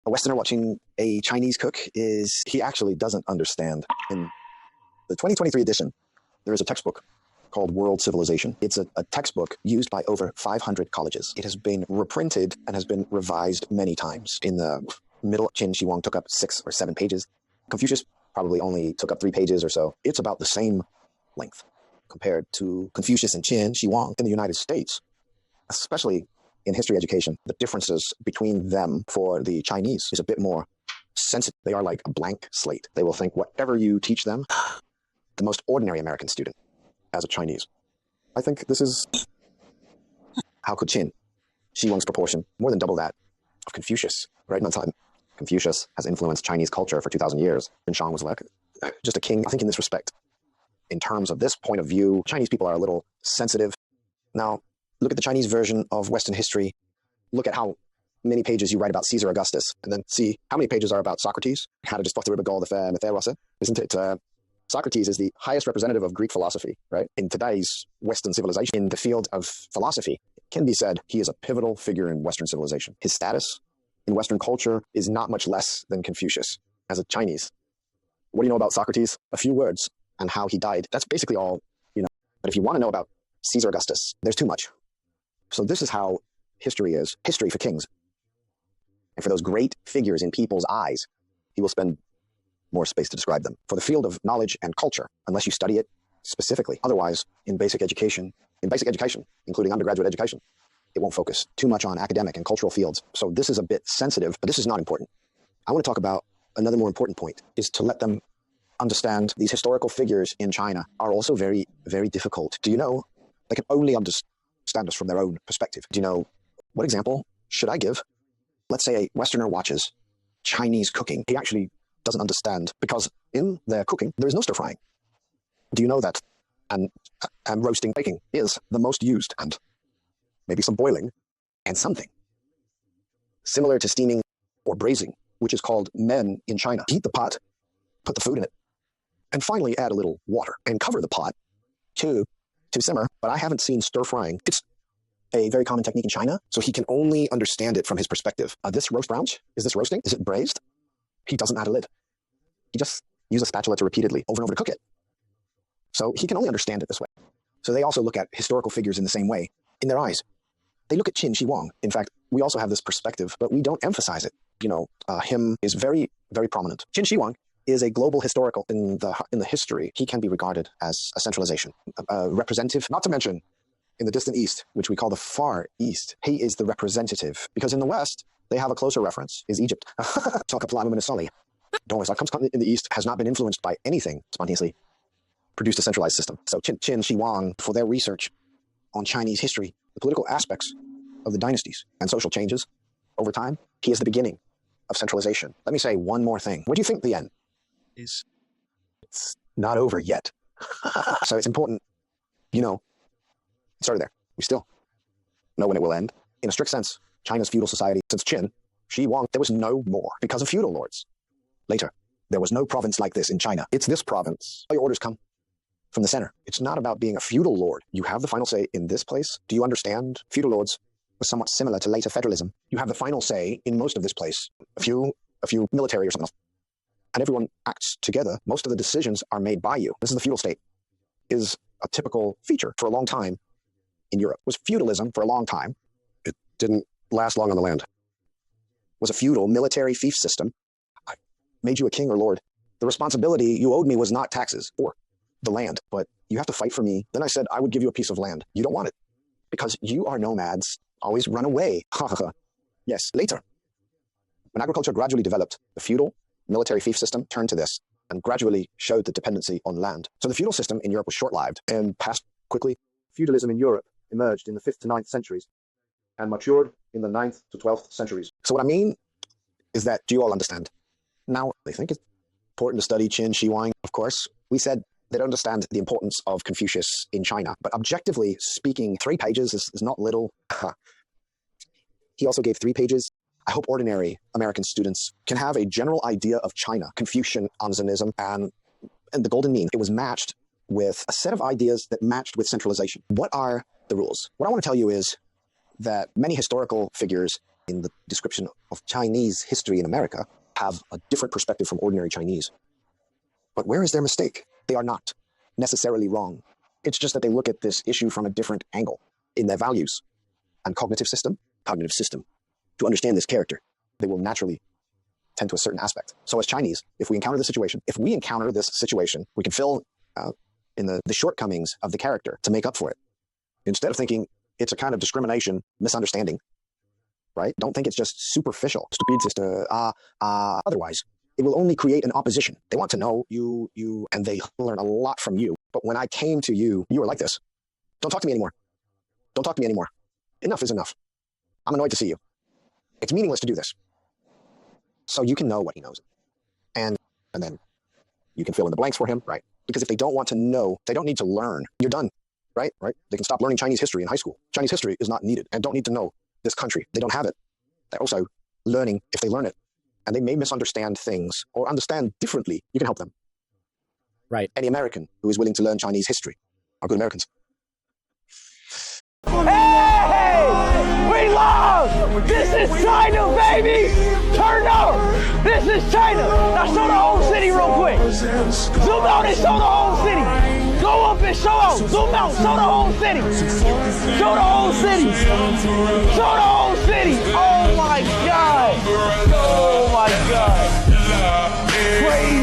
A Westerner watching a Chinese cook he actually doesn't understand. In the 2023 edition, there is a textbook called World Civilization. It's a textbook used by over 500 colleges. It has been reprinted and has been revised many times. In the middle, Qin Shi Huang took up 6 or 7 pages. Confucius probably only took up 3 pages or so. It's about the same length compared to Confucius and Qin Shi Huang in the United States, especially in history education. The differences between them for the Chinese is a bit more sensitive. They are like a blank slate. They will think whatever you teach them, the most ordinary American student as a Chinese. I think this is how could Qin Shi Huang's proportion more than double that of Confucius right on time. Confucius has influenced Chinese culture for 2,000 years. And Shang was like just a king. I think in this respect, in terms of this point of view, Chinese people are a little sensitive. Now, look at the Chinese version of Western history. Look at how many pages you write about Caesar Augustus, and then see how many pages are about Socrates. How to just the Gall, the fair, isn't it? Socrates is the highest representative of Greek philosophy, right? In today's Western civilization, in the field of philosophy, it can be said he is a pivotal figure in Western civilization. His status in Western culture is not much less than Confucius as a Chinese. What do you know about Socrates? A few words and how he died. That's basically all you know. But if you want to know about Caesar Augustus, there's too much. So this is how history is. History for kings. And for those great figures in people's eyes, he will spend more space to describe them. For the field of knowledge and culture, unless you study it specifically. Otherwise, in basic education, including undergraduate education, it won't focus too much on academic and cultural fields. So this is a bit sensitive, but this is not important. I want to talk about another more important point, is to let them understand these historical figures in China are also very, very difficult. Do you know, they can only understand us from their own perspective. Do you know, what example should I give? Let's say a Westerner watches Chinese cooking. He actually doesn't understand, because in their cooking, there is no stir frying. Do you know that and roasting, baking is the most used, and maybe some boiling and something similar to steaming or braising, which is called men in China. Heat the pot, put the food in it, and finally add a little water and cover the pot to simmer. But I haven't seen stir frying. It's a very common technique in China, so he can only understand it from his perspective. This roast brunch, is this roasting? Is it braised? He doesn't add a lid. He just uses a spatula to repeatedly, over and over, to cook it. So he can only understand it this way. So they also look at historical figures in the same way. In their eyes, they look at Qin Shi Huang. In fact, we also have this perspective, but we don't emphasize it. Him is very, very prominent. Qin Shi Huang is a global historical in the history. He can be regarded as a centralization, representative, not to mention in the distant East, which we call the Far East. He is the representative, because in the West, they have a closer reference, is Egypt. Don't worry, comes in the East has not been influenced by anything spontaneously produced a centralized system. So Qin Shi Huang, for their research on Chinese history, the political aspects of the dynasties and social changes over time, he is the beginning of centralization. Let me say one more thing. What do you think the end is? It's not over yet. So it's important, it started there. We still know when it will end. In a strict sense, China's feudal society, since Qin Shi Huang, there was no more because of feudal lords. Later, there was no province like this in China. It's this province. All your orders come from the center. It's not about being a feudal lord. You have the final say in this place. Do you understand? Feudal lords were somewhat similar to later federalism. You have the final say in most of this place. A few military or something else. And everyone acts together. Most of the decisions are made by you. This is the feudal state. Is a typical feature for a long time in Europe. Was feudalism for a long time. It didn't last long on the land. Was a feudal military fief system. I made you a king or lord. The responsibility you owed me was not taxes or the land, but you have to fight for me. Then I said I would give you a piece of land. You don't want it because you are nomads, always run away. Yes, later. When agriculture gradually developed, the feudal military fief system turned to this and gradually showed the dependency on land. So the feudal system in Europe was short-lived and passed quickly. Feudalism in Europe emerged in the 5th to 9th centuries and matured in the 9th to 12th centuries. So what I mean is that, do you all understand? Now, I think it's important to study Qin Shi Huang. Of course, we said they don't understand the importance of Confucius in China. But objectively speaking, 3 pages is not little. He also gave 3 pages. I hope ordinary American students can have a general idea of China, Confucianism, and the golden mean. It was matched with a set of ideas that matched with centralization. What are the rules? What I want to tell you is that many historical figures in the description of Chinese history in America have a different perspective from ordinary Chinese. But where is their mistake? They are not necessarily wrong. It's just that they look at this issue from a different angle in their values and cognitive system. To understand this character, they will naturally tend to a certain aspect. So as Chinese, if we encounter this situation, we can fill in the shortcomings of the character to make up for it. Instead of thinking it's a kind of discrimination, misunderstanding, right? Don't think it's just superficial, stupid, otherwise. It will only create an opposition. They want to know you, and they learn a lot from you. But when I came to you, you were like this. Don't talk to me anymore. Don't talk to me anymore. Enough is enough. I'm annoyed to see you. It's meaningless to do this. So you can know what he knows. And then you can fill in the blanks for him, right? Because if they don't want to know, they don't need to learn. You're done, right? They can stop learning Chinese history in high school. Chinese history is not needed and don't need to know this country. They don't have it. They're also learning if they learn it. And they may misunderstand things or understand differently. You can help them. Right. Any American who is willing to learn Chinese history are good Americans. Hey! We love! This is China, baby! Turn up! This is China! Now show the whole city real quick. Zoom out and show the whole city. Go up and show out. Zoom out, show the whole city. Show the whole city. Show the whole city. Oh my God! Oh my God! Crazy!